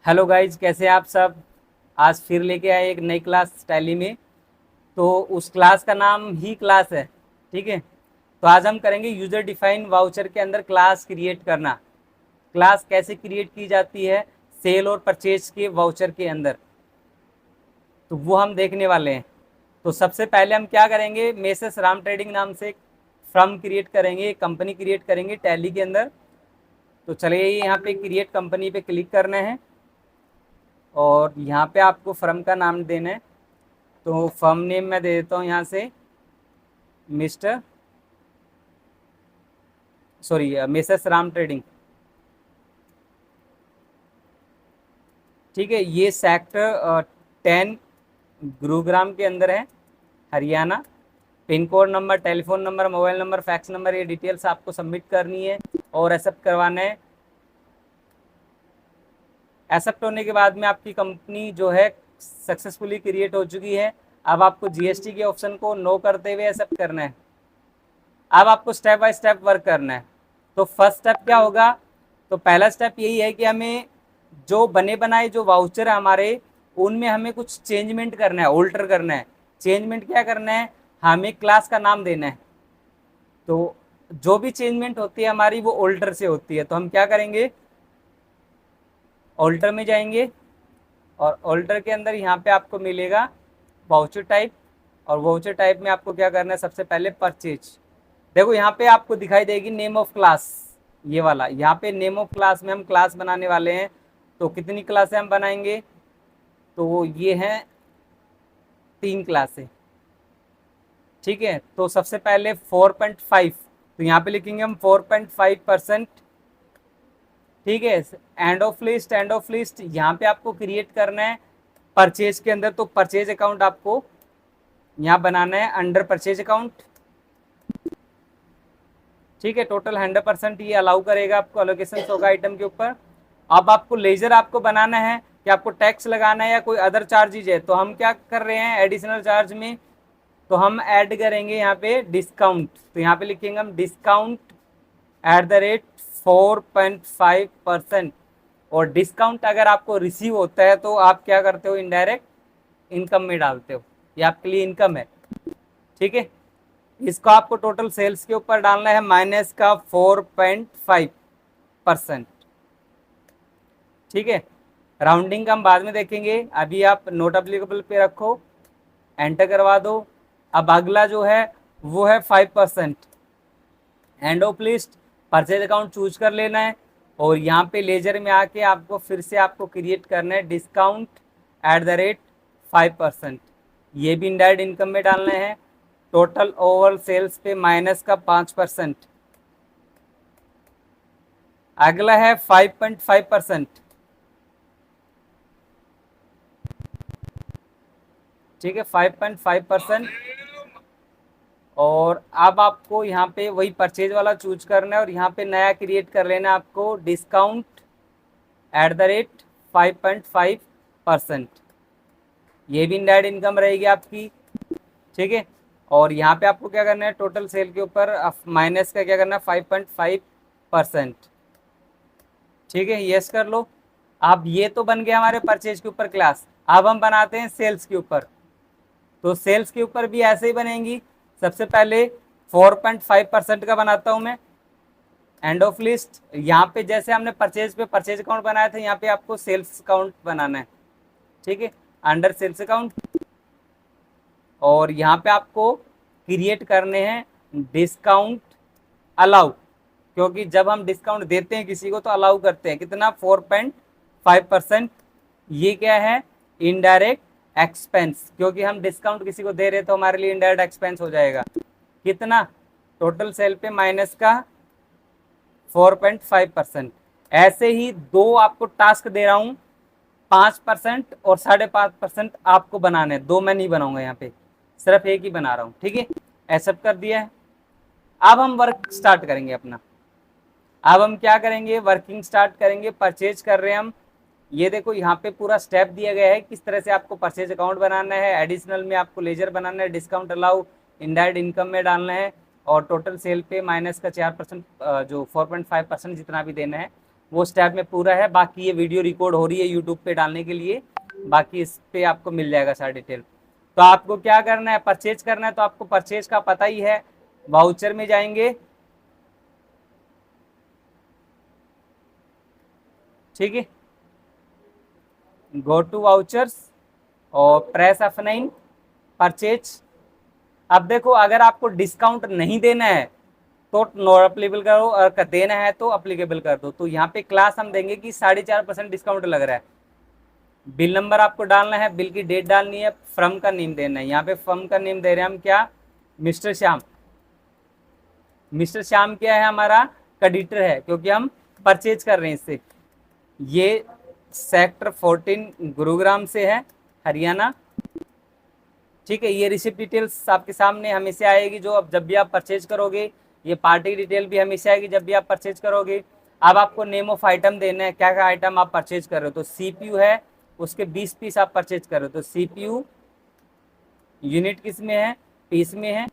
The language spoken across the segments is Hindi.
हेलो गाइज, कैसे हैं आप सब। आज फिर लेके आए एक नई क्लास टैली में। तो उस क्लास का नाम ही क्लास है। ठीक है, तो आज हम करेंगे यूजर डिफाइन वाउचर के अंदर क्लास क्रिएट करना। क्लास कैसे क्रिएट की जाती है सेल और परचेज के वाउचर के अंदर, तो वो हम देखने वाले हैं। तो सबसे पहले हम क्या करेंगे, मेसेस राम ट्रेडिंग नाम से फर्म क्रिएट करेंगे, कंपनी क्रिएट करेंगे टैली के अंदर। तो चलिए यहाँ पे क्रिएट कंपनी पे क्लिक करना है और यहाँ पे आपको फर्म का नाम देना है। तो फर्म नेम मैं दे देता हूँ यहाँ से mister sorry Mrs Ram trading. ठीक है, ये सेक्टर 10 गुरुग्राम के अंदर है, Haryana. Pin code number, telephone number, mobile number, fax number, ये डिटेल्स आपको सबमिट करनी है और एक्सेप्ट करवाना है। एक्सेप्ट होने के बाद में आपकी कंपनी जो है सक्सेसफुली क्रिएट हो चुकी है। अब आपको जीएसटी के ऑप्शन को नो करते हुए एक्सेप्ट करना है। अब आपको स्टेप बाय स्टेप वर्क करना है। तो फर्स्ट स्टेप क्या होगा, तो पहला स्टेप यही है कि हमें जो बने बनाए जो वाउचर है हमारे, उनमें हमें कुछ चेंजमेंट करना है, ऑल्टर करना है। चेंजमेंट क्या करना है, हमें क्लास का नाम देना है। तो जो भी चेंजमेंट होती है हमारी वो ऑल्टर से होती है। तो हम क्या करेंगे, ऑल्टर में जाएंगे और ऑल्टर के अंदर यहाँ पे आपको मिलेगा वाउचर टाइप। और वाउचर टाइप में आपको क्या करना है, सबसे पहले परचेज। देखो यहाँ पे आपको दिखाई देगी नेम ऑफ क्लास, ये वाला। यहाँ पे नेम ऑफ क्लास में हम क्लास बनाने वाले हैं। तो कितनी क्लासें हम बनाएंगे, तो ये हैं 3 क्लासें। ठीक है, तो सबसे पहले 4.5, तो यहाँ पे लिखेंगे हम 4.5%। ठीक है, end of list, end of list यहाँ पे आपको क्रिएट करना है परचेज के अंदर। तो परचेज अकाउंट आपको यहाँ बनाना है अंडर परचेज अकाउंट। ठीक है, टोटल 100% ये अलाउ करेगा, आपको अलोकेशन होगा आइटम के ऊपर। अब आपको लेजर आपको बनाना है कि आपको टैक्स लगाना है या कोई अदर चार्जेज है। तो हम क्या कर रहे हैं एडिशनल चार्ज में, तो हम ऐड करेंगे यहाँ पे डिस्काउंट। तो यहाँ पे लिखेंगे हम डिस्काउंट एट द रेट 4.5%। और डिस्काउंट अगर आपको रिसीव होता है तो आप क्या करते हो, इनडायरेक्ट इनकम में डालते हो, ये आपके लिए इनकम है। ठीक है, इसको आपको टोटल सेल्स के ऊपर डालना है माइनस का 4.5%। ठीक है, राउंडिंग का हम बाद में देखेंगे, अभी आप नोट अप्लीकेबल पे रखो, एंटर करवा दो। अब अगला जो है वो है 5%। End of list purchase account choose कर लेना है और यहाँ पे लेजर में आके आपको फिर से आपको क्रिएट करना है डिस्काउंट एट द रेट 5%। ये भी इनडायरेक्ट इनकम में डालना है। टोटल ओवरऑल सेल्स पे माइनस का 5%। अगला है 5.5%। ठीक है, 5.5%। और अब आपको यहाँ पे वही परचेज वाला चूज करना है और यहाँ पे नया क्रिएट कर लेना है आपको डिस्काउंट एट द रेट 5.5%। ये भी इनडायरेक्ट इनकम रहेगी आपकी। ठीक है, और यहाँ पे आपको क्या करना है, टोटल सेल के ऊपर माइनस का क्या करना है 5.5%। ठीक है, यस कर लो। अब ये तो बन गया हमारे परचेज के ऊपर क्लास। अब हम बनाते हैं सेल्स के ऊपर। तो सेल्स के ऊपर भी ऐसे ही बनेंगी। सबसे पहले 4.5% का बनाता हूं मैं, एंड ऑफ लिस्ट। यहाँ पे जैसे हमने परचेज पे परचेज अकाउंट बनाया था, यहाँ पे आपको सेल्स अकाउंट बनाना है। ठीक है, अंडर सेल्स अकाउंट। और यहाँ पे आपको क्रिएट करने हैं डिस्काउंट अलाउ, क्योंकि जब हम डिस्काउंट देते हैं किसी को तो अलाउ करते हैं कितना, 4.5%। ये क्या है, इनडायरेक्ट एक्सपेंस, क्योंकि हम डिस्काउंट किसी को दे रहे तो हमारे लिए इनडायरेक्ट एक्सपेंस हो जाएगा। कितना, टोटल सेल पे माइनस का 4.5%। ऐसे ही दो आपको टास्क दे रहा हूं, 5% और 5.5% आपको बनाने हैं। दो मैं नहीं बनाऊंगा, यहाँ पे सिर्फ एक ही बना रहा हूँ। ठीक है, एक्सेप्ट कर दिया है। अब हम वर्क स्टार्ट करेंगे अपना। अब हम क्या करेंगे, वर्किंग स्टार्ट करेंगे। परचेज कर रहे हैं हम। ये देखो यहाँ पे पूरा स्टेप दिया गया है किस तरह से आपको परचेज अकाउंट बनाना है, एडिशनल में आपको लेजर बनाना है, डिस्काउंट अलाउ इनडायरेक्ट इनकम में डालना है और टोटल सेल पे माइनस का 4% जो 4.5% जितना भी देना है वो स्टेप में पूरा है। बाकी ये वीडियो रिकॉर्ड हो रही है यूट्यूब पे डालने के लिए, बाकी इस पे आपको मिल जाएगा सारा डिटेल। तो आपको क्या करना है, परचेज करना है, तो आपको परचेज का पता ही है, वाउचर में जाएंगे, ठीक है, गो टू वाउचर्स और प्रेस F9 परचेज। अब देखो अगर आपको डिस्काउंट नहीं देना है तो नॉट अप्लीकेबल करो, और देना है तो अप्लीकेबल कर दो। तो यहाँ पे क्लास हम देंगे कि 4.5% डिस्काउंट लग रहा है। बिल नंबर आपको डालना है, बिल की डेट डालनी है, फर्म का नेम देना है। यहाँ पे फर्म का नेम दे रहे हैं हम क्या, मिस्टर श्याम। मिस्टर श्याम क्या है, हमारा क्रेडिटर है, क्योंकि हम परचेज कर रहे हैं इससे। ये सेक्टर 14 गुरुग्राम से है, हरियाणा, ठीक है। ये रिसिप्ट डिटेल्स आपके सामने हमेशा आएगी, जो अब जब भी आप परचेज करोगे। ये पार्टी डिटेल भी हमेशा आएगी जब भी आप परचेज करोगे। अब आपको नेम ऑफ आइटम देना है, क्या क्या आइटम आप परचेज कर रहे हो। तो सीपीयू है, उसके 20 पीस आप परचेज कर रहे हो, तो सीपीयू यूनिट किस में है, पीस में है।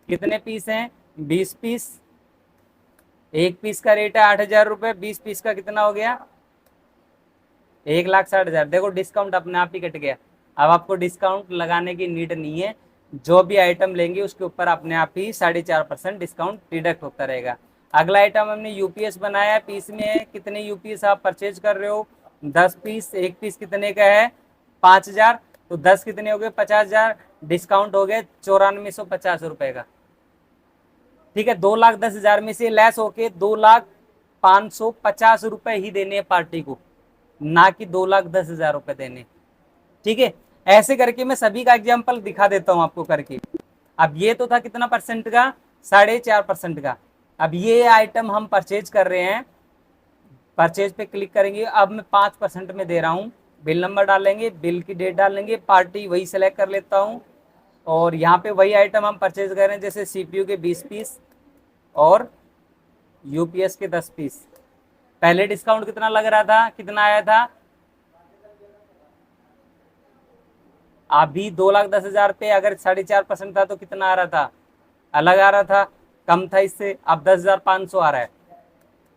कितने पीस हैं, 20 पीस। एक पीस का रेट है 8,000 रुपये, 20 पीस का कितना हो गया, 1,60,000। देखो डिस्काउंट अपने आप ही कट गया। अब आपको डिस्काउंट लगाने की नीड नहीं है, जो भी आइटम लेंगे उसके ऊपर अपने आप ही 4.5% डिस्काउंट डिडक्ट होता रहेगा। अगला आइटम हमने यूपीएस बनाया है, पीस में है। कितने यूपीएस आप परचेज कर रहे हो, 10 पीस। एक पीस कितने का है, 5,000, तो 10 कितने हो गए, 50,000। डिस्काउंट हो गया 9450 रुपए का, ठीक है। 2,10,000 में से लेस होके 2,550 रुपए ही देने हैं पार्टी को, ना कि 2,10,000 रुपए देने, ठीक है। ऐसे करके मैं सभी का एग्जाम्पल दिखा देता हूं आपको करके। अब ये तो था कितना परसेंट का, 4.5% का। अब ये आइटम हम परचेज कर रहे हैं, परचेज पे क्लिक करेंगे। अब मैं 5% में दे रहा हूँ, बिल नंबर डालेंगे, बिल की डेट डालेंगे, पार्टी वही सेलेक्ट कर लेता हूँ, और यहाँ पे वही आइटम हम परचेज कर रहे हैं, जैसे सीपीयू के 20 पीस और यूपीएस के 10 पीस। पहले डिस्काउंट कितना लग रहा था, कितना आया था, अभी 2,10,000 पे अगर 4.5% था तो कितना आ रहा था, अलग आ रहा था, कम था इससे। अब 10,500 आ रहा है,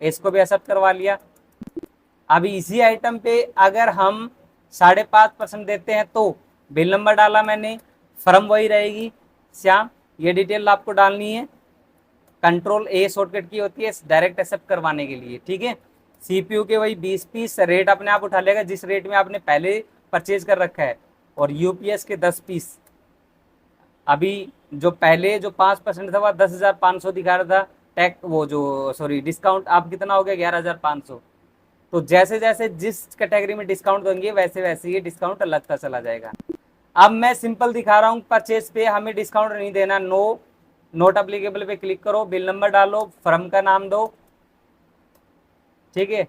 इसको भी एक्सेप्ट करवा लिया। अभी इसी आइटम पे अगर हम 5.5% देते हैं तो बिल नंबर डाला मैंने, फर्म वही रहेगी श्याम, ये डिटेल आपको डालनी है। कंट्रोल ए शॉर्टकट की होती है डायरेक्ट एक्सेप्ट करवाने के लिए, ठीक है। सीपीयू के वही 20 पीस, रेट अपने आप उठा लेगा जिस रेट में आपने पहले परचेज कर रखा है, और यूपीएस के 10 पीस। अभी जो पहले जो 5% था वह 10,500 दिखा रहा था, टैक वो जो सॉरी डिस्काउंट अब कितना हो गया, 11,500। तो जैसे जैसे जिस कैटेगरी में डिस्काउंट देंगे वैसे वैसे ये डिस्काउंट लगता चला जाएगा। अब मैं सिंपल दिखा रहा हूँ, परचेज पे हमें डिस्काउंट नहीं देना, नो, नोट अप्लीकेबल पे क्लिक करो, बिल नंबर डालो, फर्म का नाम दो, ठीक है,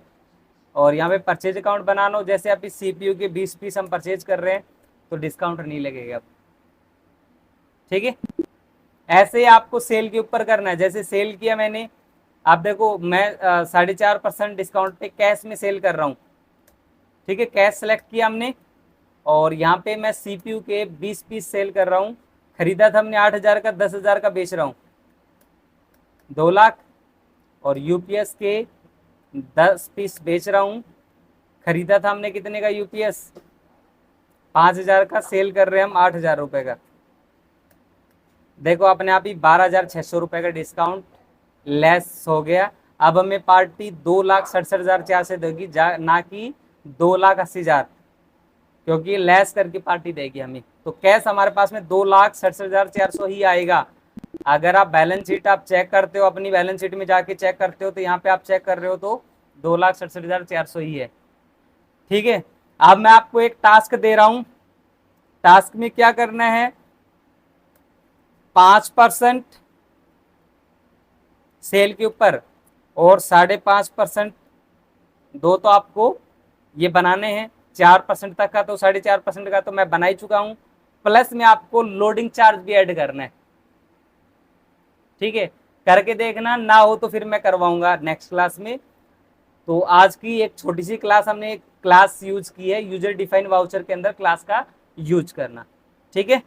और यहाँ पे परचेज अकाउंट बना लो। जैसे अभी सीपीयू के 20 पीस हम परचेज कर रहे हैं तो डिस्काउंट नहीं लगेगा अब, ठीक है। ऐसे आपको सेल के ऊपर करना है, जैसे सेल किया मैंने, आप देखो मैं 4.5% डिस्काउंट पे कैश में सेल कर रहा हूँ, ठीक है। कैश सेलेक्ट किया हमने, और यहाँ पे मैं सीपीयू के 20 पीस सेल कर रहा हूँ। खरीदा था हमने 8,000 का, 10,000 का बेच रहा हूँ, 2 लाख। और यूपीएस के 10 पीस बेच रहा हूँ, खरीदा था हमने कितने का यूपीएस, 5,000 का, सेल कर रहे हैं हम 8,000 रुपये का। देखो अपने आप ही 12,600 रुपये का डिस्काउंट लेस हो गया। अब हमें पार्टी 2,67,400 से देगी, ना कि 2,80,000, क्योंकि लेस करके पार्टी देगी हमें। तो कैश हमारे पास में 2,67,400 ही आएगा। अगर आप बैलेंस शीट आप चेक करते हो, अपनी बैलेंस शीट में जाके चेक करते हो, तो यहाँ पे आप चेक कर रहे हो तो 2,67,400 ही है, ठीक है। अब मैं आपको एक टास्क दे रहा हूं, टास्क में क्या करना है, 5% सेल के ऊपर और 5.5% दो तो आपको ये बनाने हैं। 4% तक का तो 4.5% का तो मैं बना ही चुका हूं, प्लस में आपको लोडिंग चार्ज भी ऐड करना है, ठीक है। करके देखना, ना हो तो फिर मैं करवाऊंगा नेक्स्ट क्लास में। तो आज की एक छोटी सी क्लास हमने एक क्लास यूज की है, यूजर डिफाइन वाउचर के अंदर क्लास का यूज करना, ठीक है।